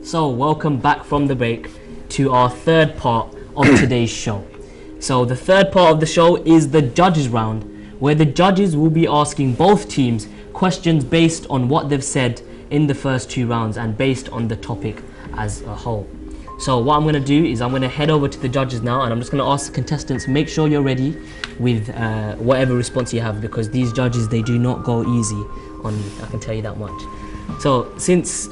So welcome back from the break to our third part of today's show. So the third part of the show is the judges round, where the judges will be asking both teams questions based on what they've said in the first 2 rounds and based on the topic as a whole. So what I'm going to do is I'm going to head over to the judges now, and I'm just going to ask the contestants, make sure you're ready with whatever response you have, because these judges, they do not go easy on you, I can tell you that much. So since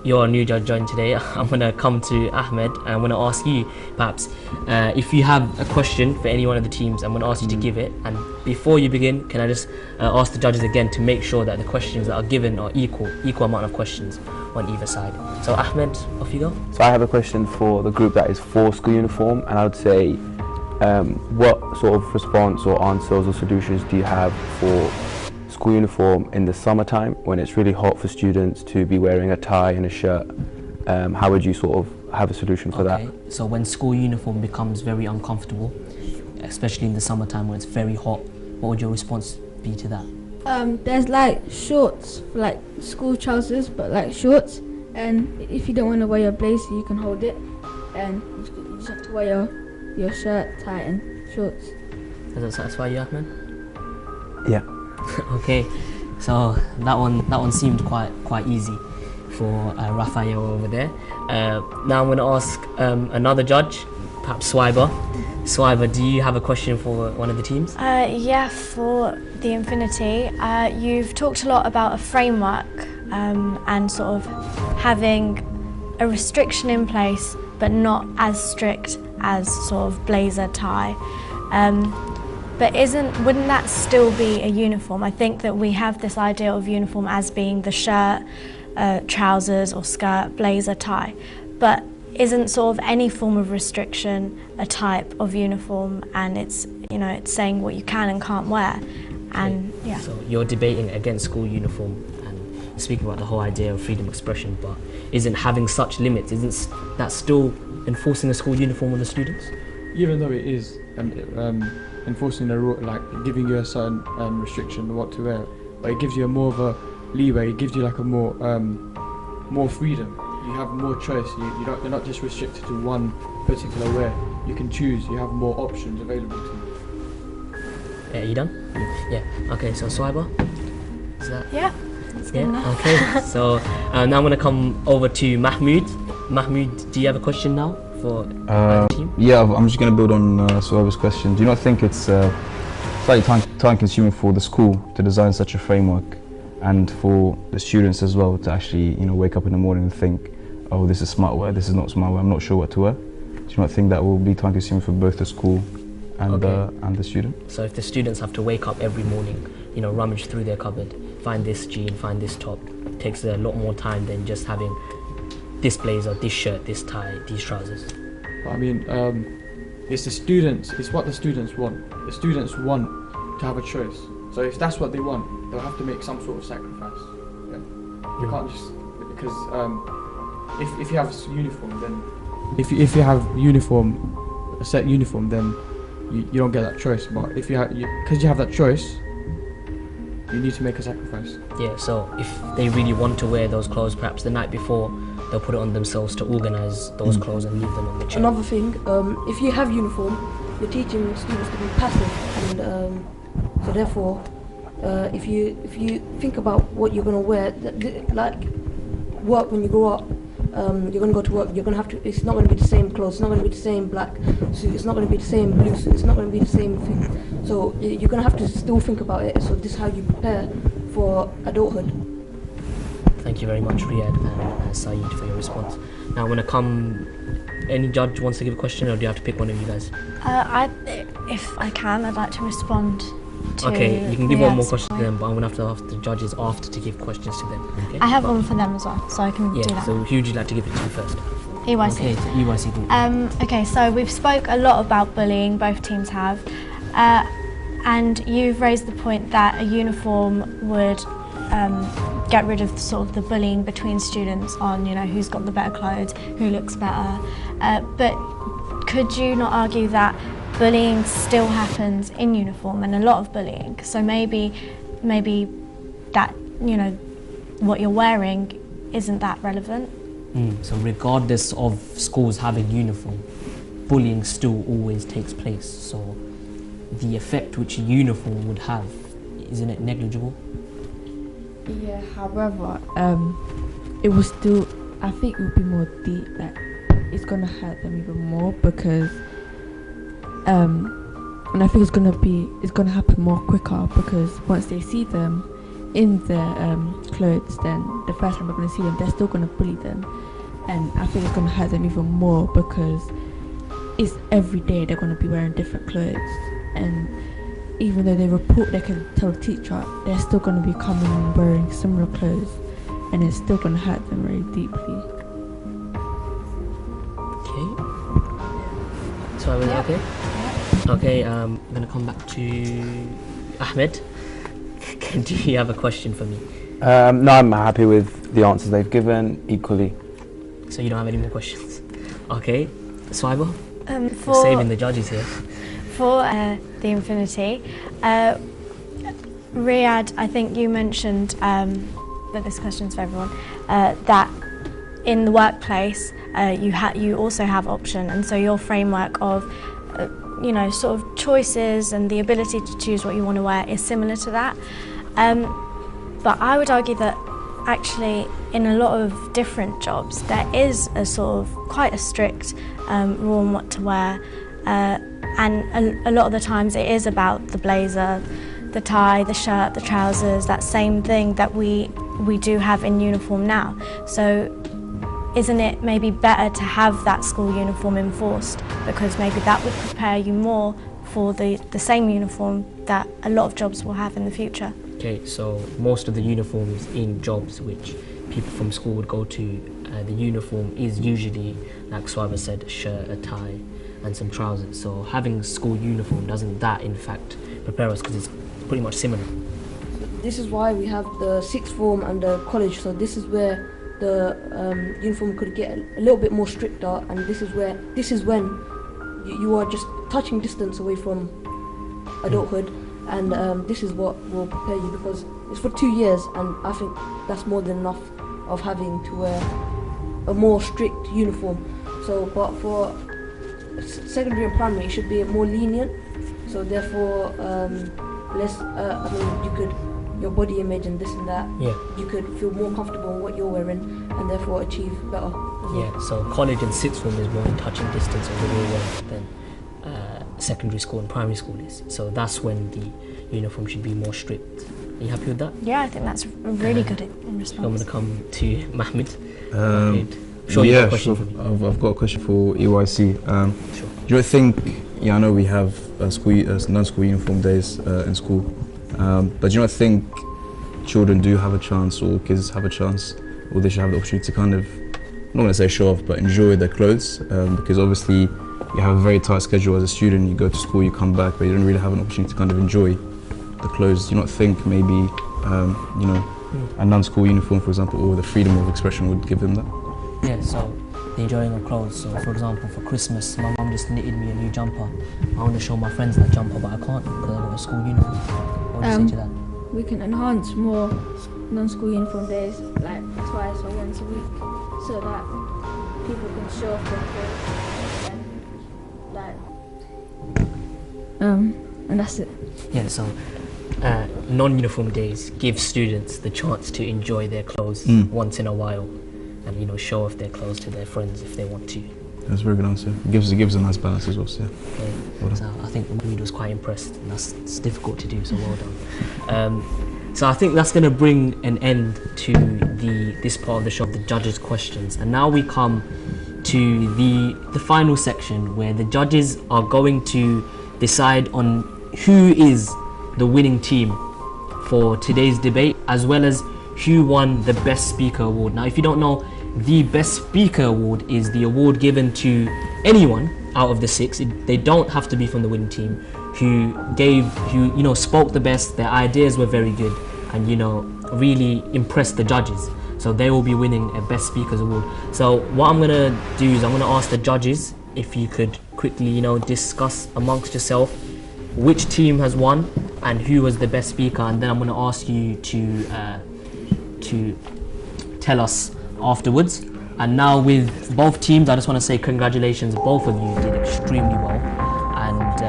you're a new judge joined today, I'm going to come to Ahmed, and I'm going to ask you perhaps if you have a question for any one of the teams. I'm going to ask you to give it, and before you begin, can I just ask the judges again to make sure that the questions that are given are equal amount of questions on either side. So Ahmed, off you go. So I have a question for the group that is for school uniform, and I would say what sort of response or answers or solutions do you have for school uniform in the summertime when it's really hot for students to be wearing a tie and a shirt? How would you sort of have a solution for that? So when school uniform becomes very uncomfortable, especially in the summertime when it's very hot, what would your response be to that? There's like shorts, like school trousers, but like shorts. And if you don't want to wear your blazer, you can hold it, and you just have to wear your shirt, tie, and shorts. Does that satisfy you, Ahmed? Yeah. Okay, so that one seemed quite easy for Raphael over there. Now I'm going to ask another judge, perhaps Swiber. Swiber, do you have a question for one of the teams? Yeah, for the Infinity, you've talked a lot about a framework and sort of having a restriction in place, but not as strict as sort of blazer tie. But wouldn't that still be a uniform? I think that we have this idea of uniform as being the shirt, trousers or skirt, blazer, tie. But isn't sort of any form of restriction a type of uniform, and it's saying what you can and can't wear? And yeah. So you're debating against school uniform and speaking about the whole idea of freedom of expression, but isn't having such limits, isn't that still enforcing a school uniform on the students? Even though it is enforcing a rule, like giving you a certain restriction on what to wear, but it gives you more of a leeway. It gives you like a more freedom. You have more choice. You're not just restricted to one particular wear. You can choose. You have more options available to you. Yeah, are you done? Yeah. Okay. So Swiber, is that? Yeah. It's good enough. Okay. So now I'm gonna come over to Mahmoud. Mahmoud, do you have a question now for the team? Yeah, I'm just going to build on Swiber's question. Do you not think it's slightly time-consuming for the school to design such a framework, and for the students as well to actually, wake up in the morning and think, oh, this is smart wear, this is not smart wear, I'm not sure what to wear? Do you not think that will be time-consuming for both the school and the student? So if the students have to wake up every morning, rummage through their cupboard, find this jean, find this top, it takes a lot more time than just having this blazer, this shirt, this tie, these trousers. I mean, it's the students. It's what the students want. The students want to have a choice. So if that's what they want, they'll have to make some sort of sacrifice. Yeah? You can't just, because if you have a uniform, then if you have a set uniform, then you don't get that choice. But if because you have that choice, you need to make a sacrifice. Yeah. So if they really want to wear those clothes, perhaps the night before, they'll put it on themselves to organise those clothes and leave them on the chair. Another thing, if you have uniform, you're teaching students to be passive, and so therefore, if you think about what you're going to wear, like work when you grow up, you're going to go to work, you're going to have to, it's not going to be the same clothes, it's not going to be the same black suit, it's not going to be the same blue suit, it's not going to be the same thing. So you're going to have to still think about it, so this is how you prepare for adulthood. Thank you very much, Riyad and Saeed, for your response. Now I'm going to come, any judge wants to give a question, or do you have to pick one of you guys? If I can, I'd like to respond to... Okay, you can give one more question to them, but I'm going to have to ask the judges after to give questions to them. Okay? I have one for them as well, so I can do that. So who would you like to give it to first? EYC. Okay, so EYC. Okay, so we've spoke a lot about bullying, both teams have, and you've raised the point that a uniform would get rid of sort of the bullying between students on, who's got the better clothes, who looks better. But could you not argue that bullying still happens in uniform, and a lot of bullying? So maybe that, what you're wearing isn't that relevant? So regardless of schools having uniform, bullying still always takes place. So the effect which a uniform would have, isn't it negligible? Yeah, however, it was still, I think it would be more deep, like it's gonna hurt them even more because and I think it's gonna happen more quicker because once they see them in their clothes, then the first time they're gonna see them, they're still gonna bully them, and I think it's gonna hurt them even more because it's every day they're gonna be wearing different clothes, and even though they can tell the teacher, they're still gonna be coming and wearing similar clothes, and it's still gonna hurt them very deeply. Okay. So was that okay? Okay, I'm gonna come back to Ahmed. Do you have a question for me? No, I'm happy with the answers they've given equally. So you don't have any more questions? Okay, Swaiba? For We're saving the judges here. For the Infinity, Riyadh, I think you mentioned, but this question's for everyone, that in the workplace you also have option, and so your framework of sort of choices and the ability to choose what you want to wear is similar to that. But I would argue that actually in a lot of different jobs there is a sort of quite a strict rule on what to wear, and a lot of the times it is about the blazer, the tie, the shirt, the trousers, that same thing that we do have in uniform now. So isn't it maybe better to have that school uniform enforced, because maybe that would prepare you more for the same uniform that a lot of jobs will have in the future? Okay, so most of the uniforms in jobs which people from school would go to, the uniform is usually, like Swaiba said, a shirt, a tie and some trousers. So having school uniform, doesn't that in fact prepare us, because it's pretty much similar? This is why we have the sixth form and the college, so this is where the uniform could get a little bit more stricter, and this is when you are just touching distance away from adulthood, and this is what will prepare you, because it's for 2 years, and I think that's more than enough of having to wear a more strict uniform. So, but for secondary and primary, it should be more lenient. So therefore, less. You could, your body image and this and that. Yeah. You could feel more comfortable in what you're wearing, and therefore achieve better. Yeah. So college and sixth form is more in touching distance of the real world than secondary school and primary school is. So that's when the uniform should be more strict. Are you happy with that? Yeah, I think that's really good in response. I'm going to come to Mahmoud. Sure, yeah, sure. I've got a question for EYC. Sure. Do you think, I know we have non-school uniform days in school, but do you not think children do have a chance, or kids have a chance, or they should have the opportunity to kind of, I'm not going to say show off, but enjoy their clothes? Because obviously you have a very tight schedule as a student, you go to school, you come back, but you don't really have an opportunity to kind of enjoy the clothes. Do you not think maybe, a non-school uniform, for example, or the freedom of expression would give them that? Yeah, so the enjoying of clothes. So for example, for Christmas, my mum just knitted me a new jumper. I want to show my friends that jumper, but I can't because I've got a school uniform. What do you say to that? We can enhance more non-school uniform days, like twice or once a week, so that people can show off their clothes, and that's it. Yeah, so non-uniform days give students the chance to enjoy their clothes once in a while, and show off their clothes to their friends if they want to. That's a very good answer. It gives a nice balance as well. So, okay. Well, so I think Mahmoud was quite impressed, and it's difficult to do, so well done. So I think that's going to bring an end to this part of the show, the judges' questions, and now we come to the final section where the judges are going to decide on who is the winning team for today's debate, as well as who won the Best Speaker Award. Now, if you don't know, the Best Speaker Award is the award given to anyone out of the six. They don't have to be from the winning team, who spoke the best, their ideas were very good, and really impressed the judges. So they will be winning a Best Speakers Award. So what I'm gonna do is I'm gonna ask the judges if you could quickly, discuss amongst yourself which team has won and who was the best speaker, and then I'm gonna ask you to tell us afterwards. And now with both teams, I just want to say congratulations. Both of you did extremely well, and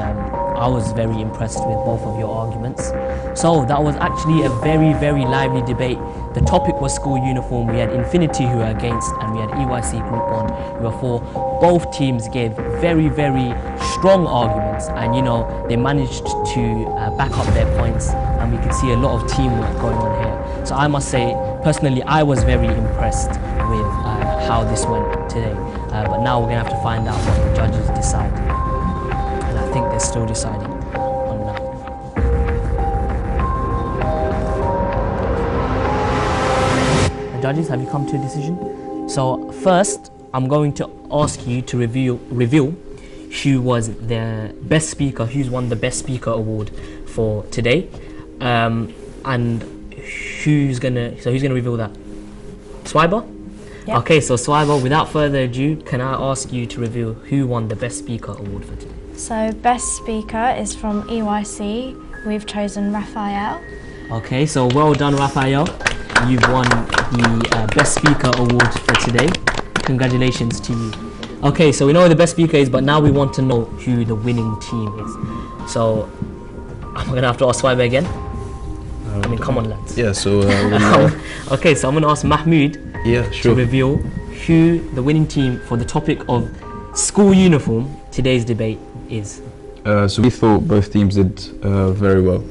I was very impressed with both of your arguments. So that was actually a very, very lively debate. The topic was school uniform. We had Infinity who were against, and we had EYC Group 1 who were for. Both teams gave very, very strong arguments, and you know, they managed to back up their points, and we could see a lot of teamwork going on here. So I must say, personally, I was very impressed with how this went today. But now we're going to have to find out what the judges decide. And I think they're still deciding on that. The judges, have you come to a decision? So first, I'm going to ask you to reveal who was the best speaker, who's won the best speaker award for today, and who's gonna reveal that? Swiber? Yeah. Okay, so Swiber, without further ado, can I ask you to reveal who won the best speaker award for today? So best speaker is from EYC. We've chosen Raphael. Okay, so well done, Raphael. You've won the best speaker award for today. Congratulations to you. Okay, so we know who the best speaker is, but now we want to know who the winning team is. So I'm gonna have to ask Swiber again. I mean, come on, lads. Yeah, so okay, so I'm gonna ask Mahmood yeah, to sure. reveal who the winning team for the topic of school uniform today's debate is. So we thought both teams did very well.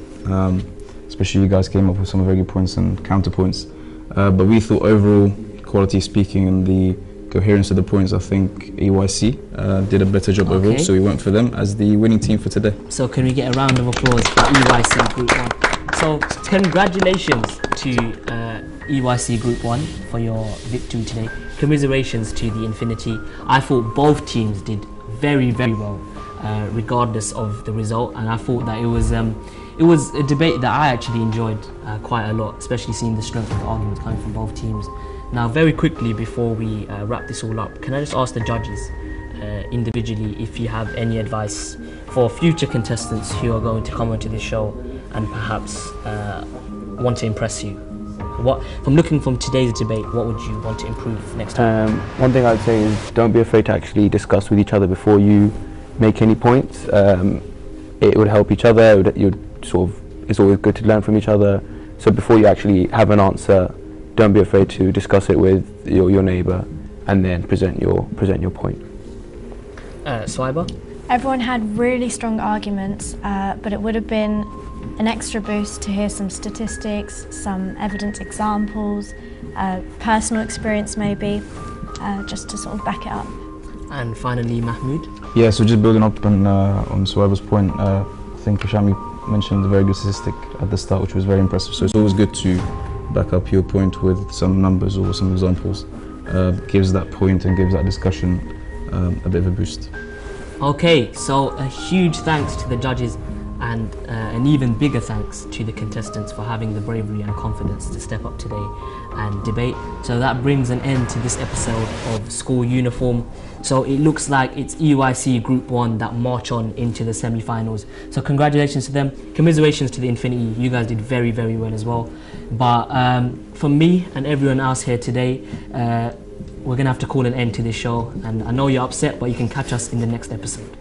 Especially you guys came up with some very good points and counterpoints. But we thought overall, quality speaking and the coherence of the points, I think EYC did a better job overall, so we went for them as the winning team for today. So can we get a round of applause for EYC Group 1? So congratulations to EYC Group 1 for your victory today. Commiserations to the Infinity. I thought both teams did very, very well, regardless of the result, and I thought that it was a debate that I actually enjoyed quite a lot, especially seeing the strength of the arguments coming from both teams. Now, very quickly before we wrap this all up, can I just ask the judges individually if you have any advice for future contestants who are going to come onto this show and perhaps want to impress you? From looking from today's debate, what would you want to improve next time? One thing I'd say is don't be afraid to actually discuss with each other before you make any points. It would help each other. It's always good to learn from each other. So before you actually have an answer, don't be afraid to discuss it with your neighbour and then present your point. Swiber? Everyone had really strong arguments, but it would have been an extra boost to hear some statistics, some evidence examples, personal experience maybe, just to sort of back it up. And finally, Mahmood? Yeah, so just building up on Swiber's point, I think Hisham mentioned a very good statistic at the start, which was very impressive. So it's always good to back up your point with some numbers or some examples. Gives that point and gives that discussion a bit of a boost. Okay, so a huge thanks to the judges and an even bigger thanks to the contestants for having the bravery and confidence to step up today and debate. So that brings an end to this episode of School Uniform. So it looks like it's EYC Group 1 that march on into the semi-finals. So congratulations to them. Commiserations to the Infinity. You guys did very, very well as well. But for me and everyone else here today, we're going to have to call an end to this show. And I know you're upset, but you can catch us in the next episode.